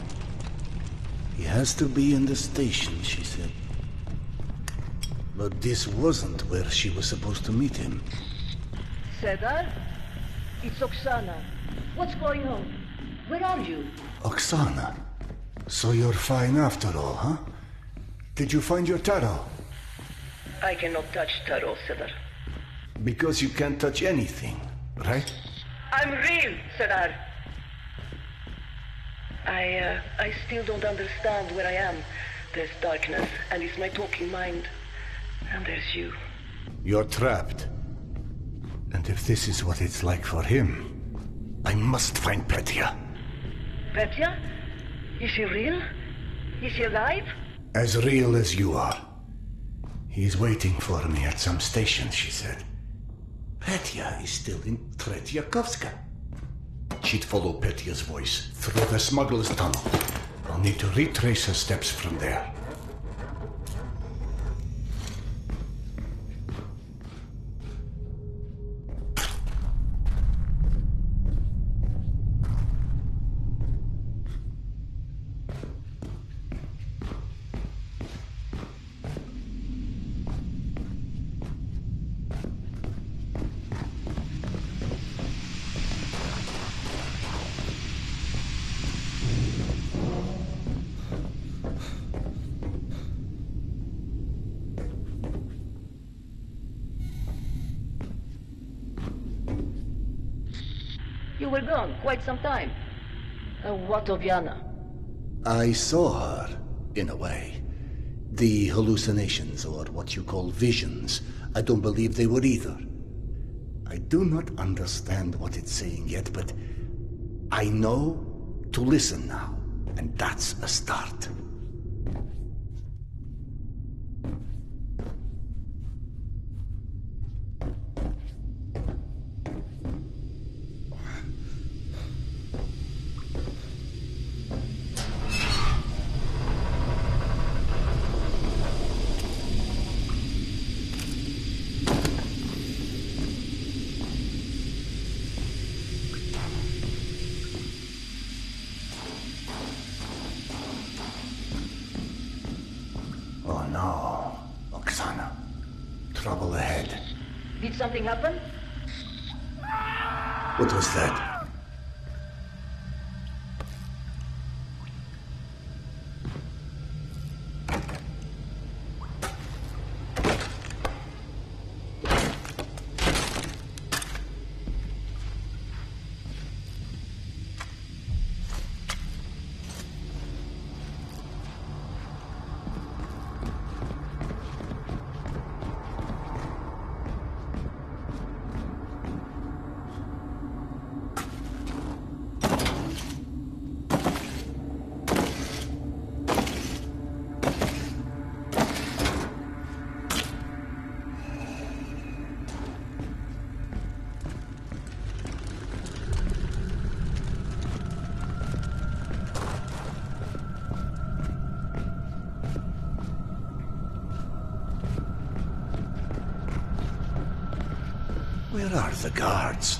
He has to be in the station, she said. But this wasn't where she was supposed to meet him. Cedar? It's Oksana. What's going on? Where are you? Oksana. So you're fine after all, huh? Did you find your tarot? I cannot touch tarot, Cedar. Because you can't touch anything, right? I'm real, Cedar. I still don't understand where I am. There's darkness, and it's my talking mind. And there's you. You're trapped. And if this is what it's like for him, I must find Petya. Petya? Is she real? Is she alive? As real as you are. He's waiting for me at some station, she said. Petya is still in Tretyakovska. She'd follow Petya's voice through the smuggler's tunnel. I'll need to retrace her steps from there. You were gone quite some time. What of Yana? I saw her, in a way. The hallucinations, or what you call visions, I don't believe they were either. I do not understand what it's saying yet, but I know to listen now, and that's a start. Oh no, Oksana. Trouble ahead. Did something happen? What was that? Where are the guards?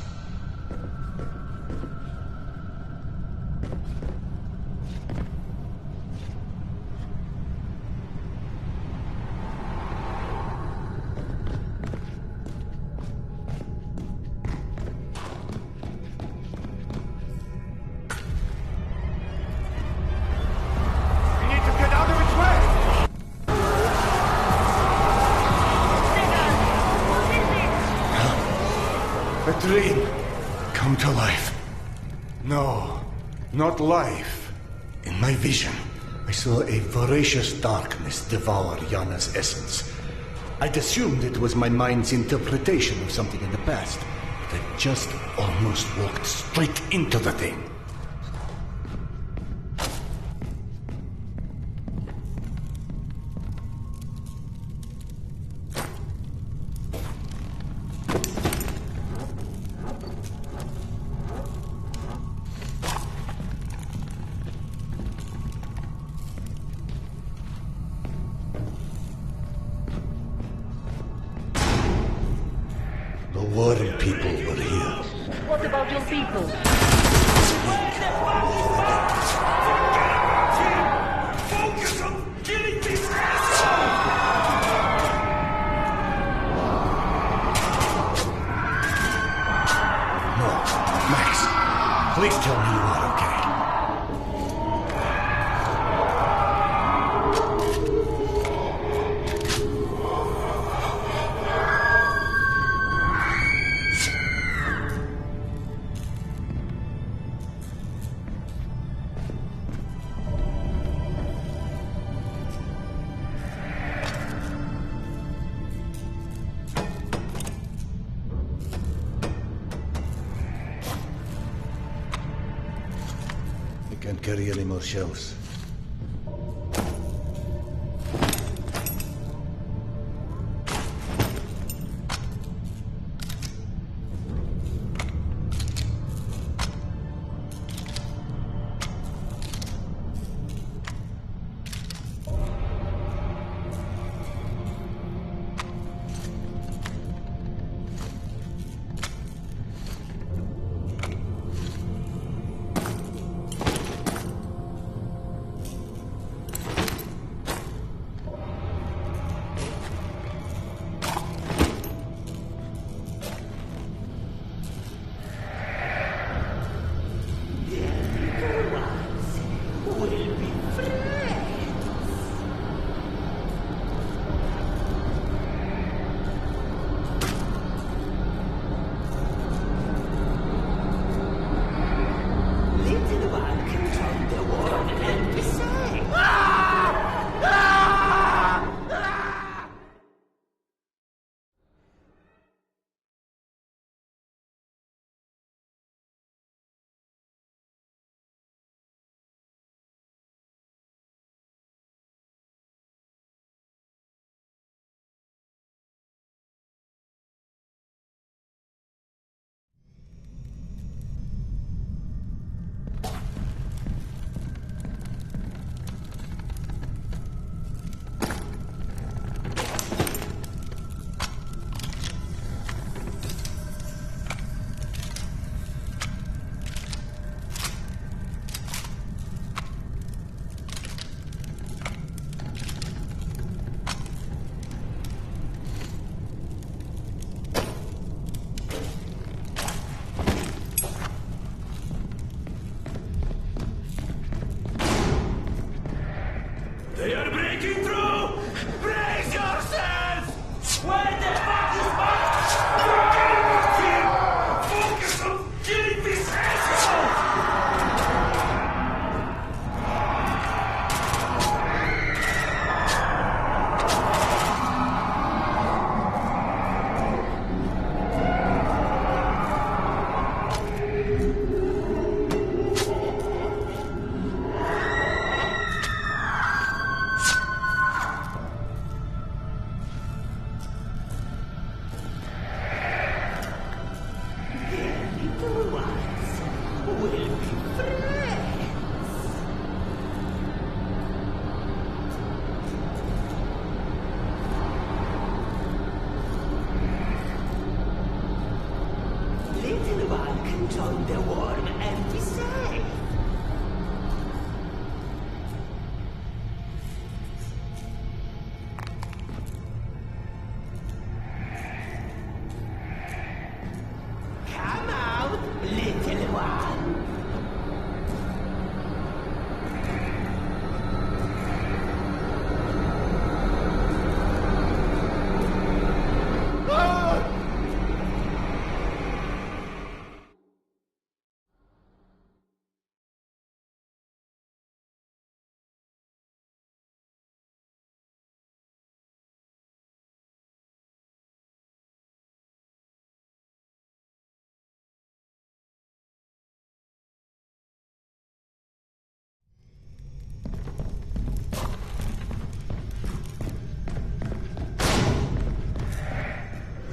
A dream come to life. No, not life. In my vision, I saw a voracious darkness devour Yana's essence. I'd assumed it was my mind's interpretation of something in the past, but I just almost walked straight into the thing. The worm people were here. What about your people? Focus on killing this asshole! No, Max, please tell me you are okay. Can't carry any more shells. They are breaking through! Brace yourselves! Where the fuck is my... Focus on killing this asshole! Join the worm and be safe. Come out, little one.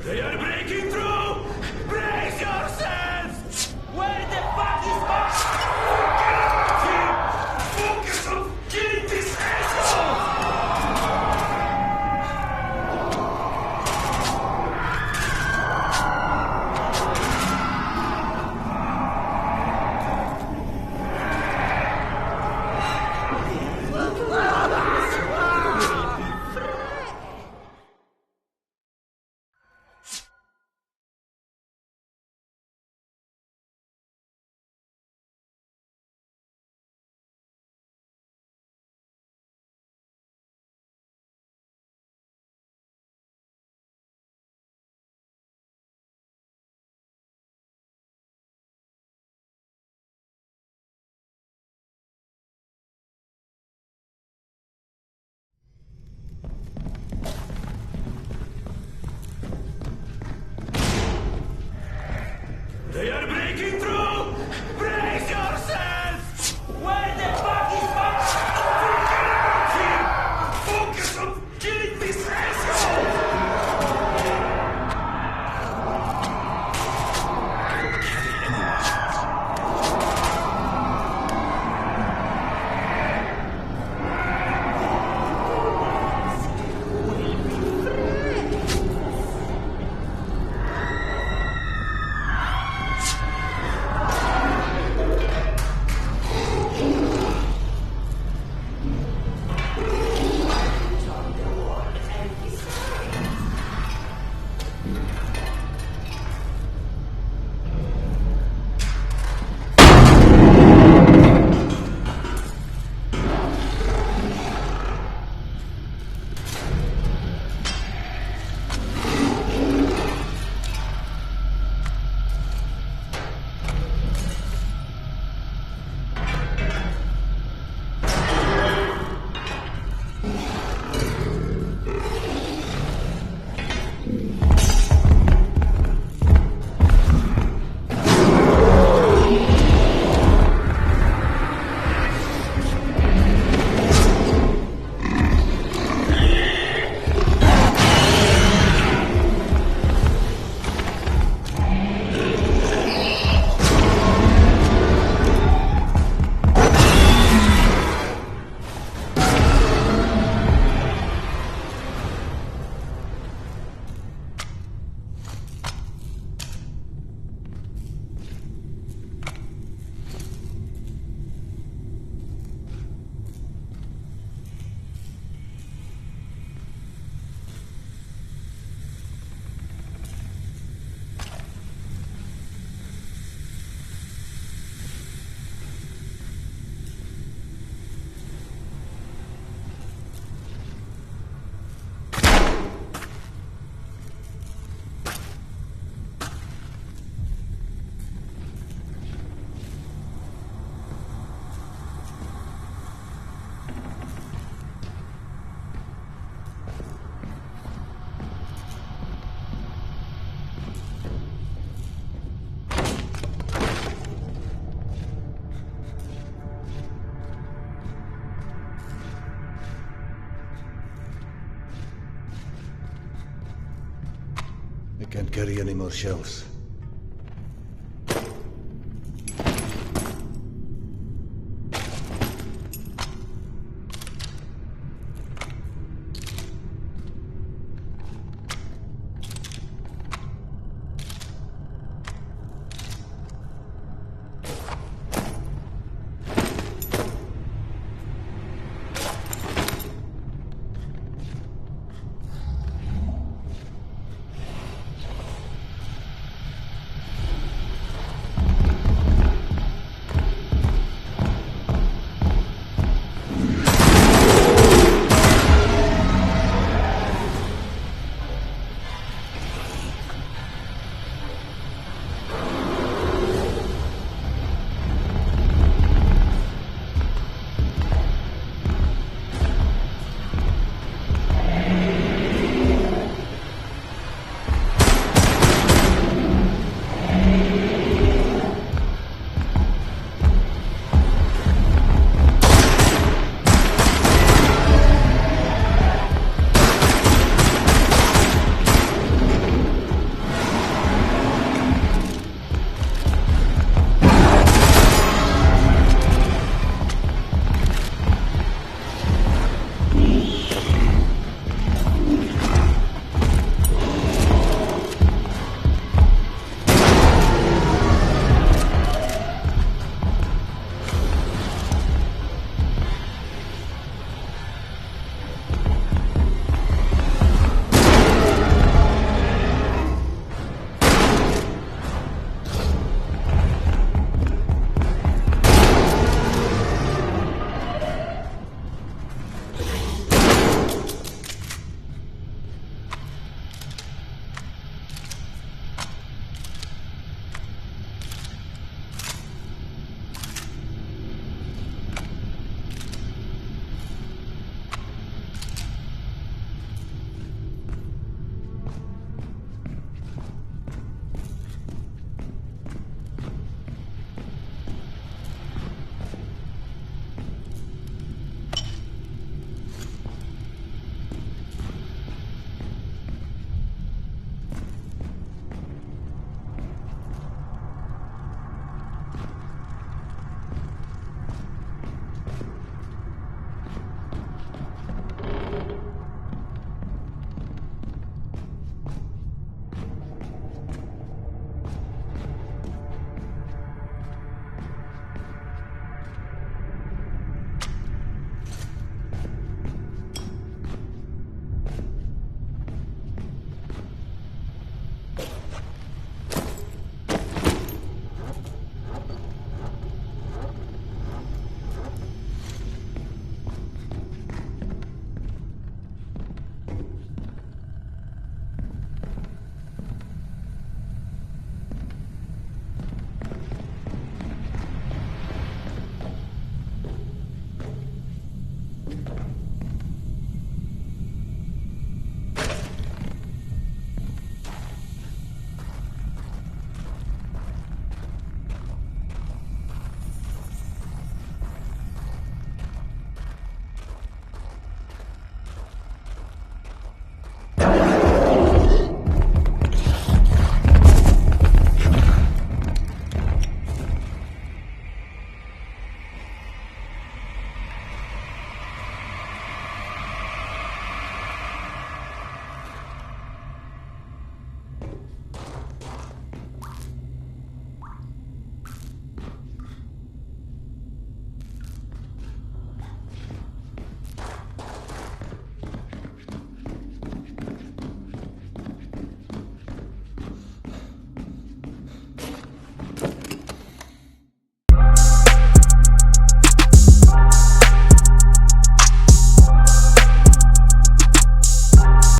They are breaking through! Brace yourselves! Where the fuck is my... Focus on killing this asshole! can't carry any more shells.